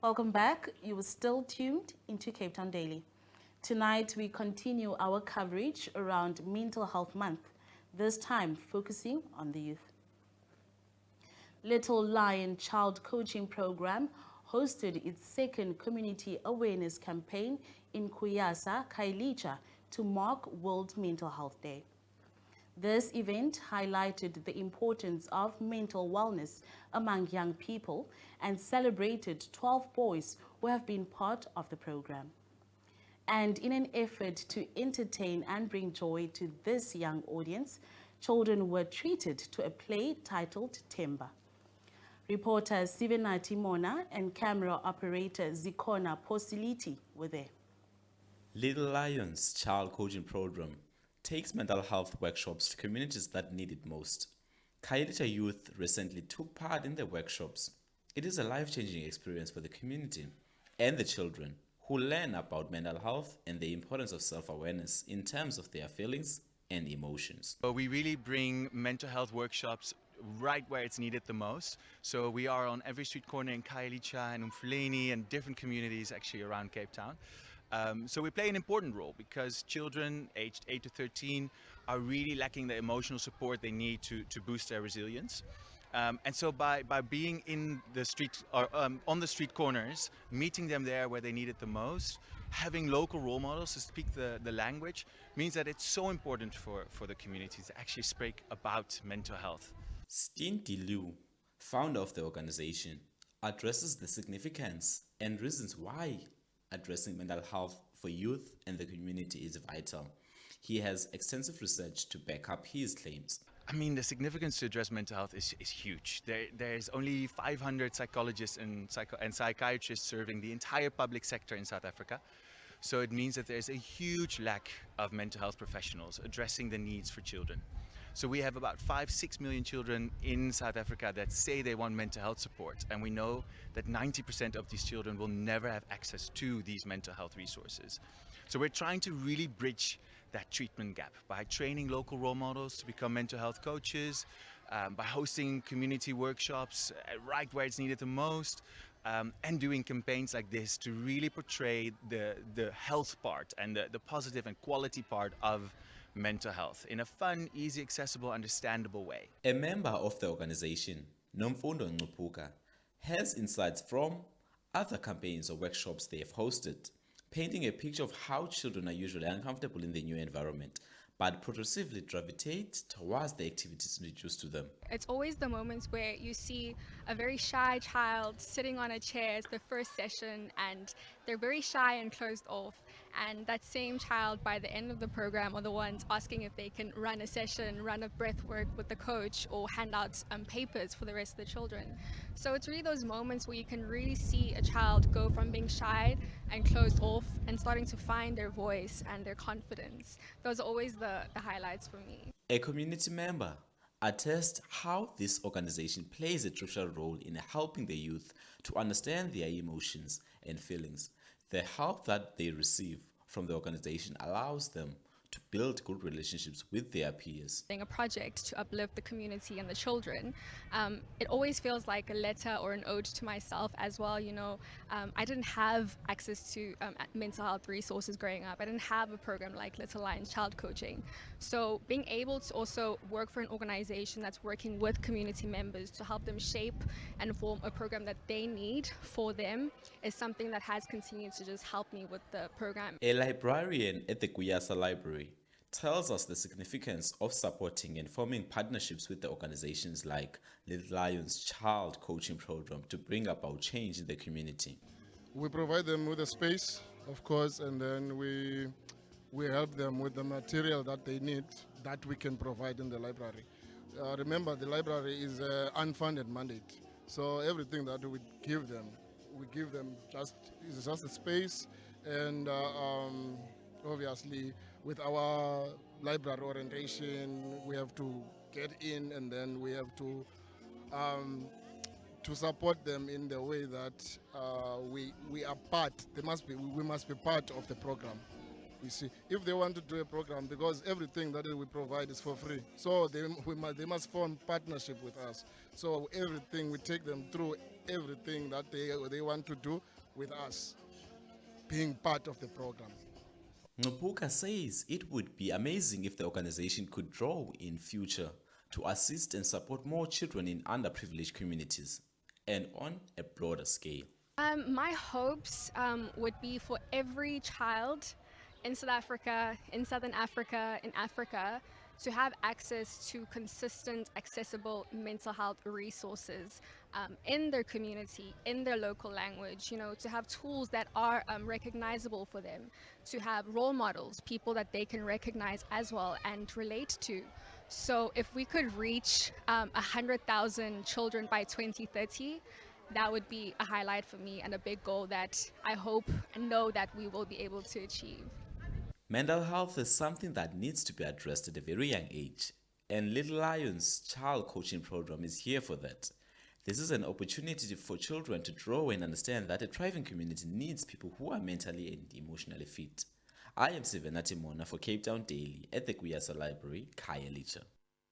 Welcome back. You are still tuned into Cape Town Daily. Tonight, we continue our coverage around Mental Health Month, this time focusing on the youth. Little Lion Child Coaching Program hosted its second community awareness campaign in Khayelitsha to mark World Mental Health Day. This event highlighted the importance of mental wellness among young people and celebrated 12 boys who have been part of the program. And in an effort to entertain and bring joy to this young audience, children were treated to a play titled Temba. Reporters Sivenati Mona and camera operator Zikona Posiliti were there. Little Lions Child Coaching Program takes mental health workshops to communities that need it most. Khayelitsha youth recently took part in the workshops. It is a life-changing experience for the community and the children who learn about mental health and the importance of self-awareness in terms of their feelings and emotions. So we really bring mental health workshops right where it's needed the most. So we are on every street corner in Khayelitsha and Umfuleni and different communities actually around Cape Town. So we play an important role because children aged 8 to 13 are really lacking the emotional support they need to boost their resilience. And so by being in the street or on the street corners, meeting them there where they need it the most, having local role models to speak the language means that it's so important for the community to actually speak about mental health. Stinty Liu, founder of the organization, addresses the significance and reasons why addressing mental health for youth and the community is vital. He has extensive research to back up his claims. I mean, the significance to address mental health is huge. There's only 500 psychologists and psychiatrists serving the entire public sector in South Africa. So it means that there's a huge lack of mental health professionals addressing the needs for children. So we have about 5-6 million children in South Africa that say they want mental health support. And we know that 90% of these children will never have access to these mental health resources. So we're trying to really bridge that treatment gap by training local role models to become mental health coaches, by hosting community workshops right where it's needed the most, and doing campaigns like this to really portray the health part and the positive and quality part of mental health in a fun, easy, accessible, understandable way. A member of the organization, Nomfundo Ncupuka, has insights from other campaigns or workshops they have hosted, painting a picture of how children are usually uncomfortable in the new environment, but progressively gravitate towards the activities introduced to them. It's always the moments where you see a very shy child sitting on a chair as the first session, and they're very shy and closed off. And that same child, by the end of the program, are the ones asking if they can run a session, run a breath work with the coach, or hand out papers for the rest of the children. So it's really those moments where you can really see a child go from being shy and closed off and starting to find their voice and their confidence. Those are always the highlights for me. A community member attests how this organization plays a crucial role in helping the youth to understand their emotions and feelings. The help that they receive from the organization allows them to build good relationships with their peers. A project to uplift the community and the children, it always feels like a letter or an ode to myself as well. I didn't have access to mental health resources growing up. I didn't have a program like Little Lions Child Coaching. So being able to also work for an organization that's working with community members to help them shape and form a program that they need for them is something that has continued to just help me with the program. A librarian at the Khayelitsha Library tells us the significance of supporting and forming partnerships with the organizations like Little Lions Child Coaching Program to bring about change in the community. We provide them with a space, of course, and then we help them with the material that they need that we can provide in the library. Remember, the library is an unfunded mandate, so everything that we give them just a space, and obviously with our library orientation, we have to get in, and then we have to support them in the way that we are part. We must be part of the program. You see, if they want to do a program, because everything that we provide is for free, so they must form partnership with us. So everything, we take them through everything that they want to do with us, being part of the program. Ngubuka says it would be amazing if the organization could grow in future to assist and support more children in underprivileged communities and on a broader scale. My hopes would be for every child in South Africa, in Southern Africa, in Africa, to have access to consistent, accessible mental health resources in their community, in their local language, to have tools that are recognizable for them, to have role models, people that they can recognize as well and relate to. So if we could reach 100,000 children by 2030, that would be a highlight for me and a big goal that I hope and know that we will be able to achieve. Mental health is something that needs to be addressed at a very young age, and Little Lions child coaching program is here for that. This is an opportunity for children to grow and understand that a thriving community needs people who are mentally and emotionally fit. I am Sivenati Mona for Cape Town Daily at the Khayelitsha Library, Khayelitsha.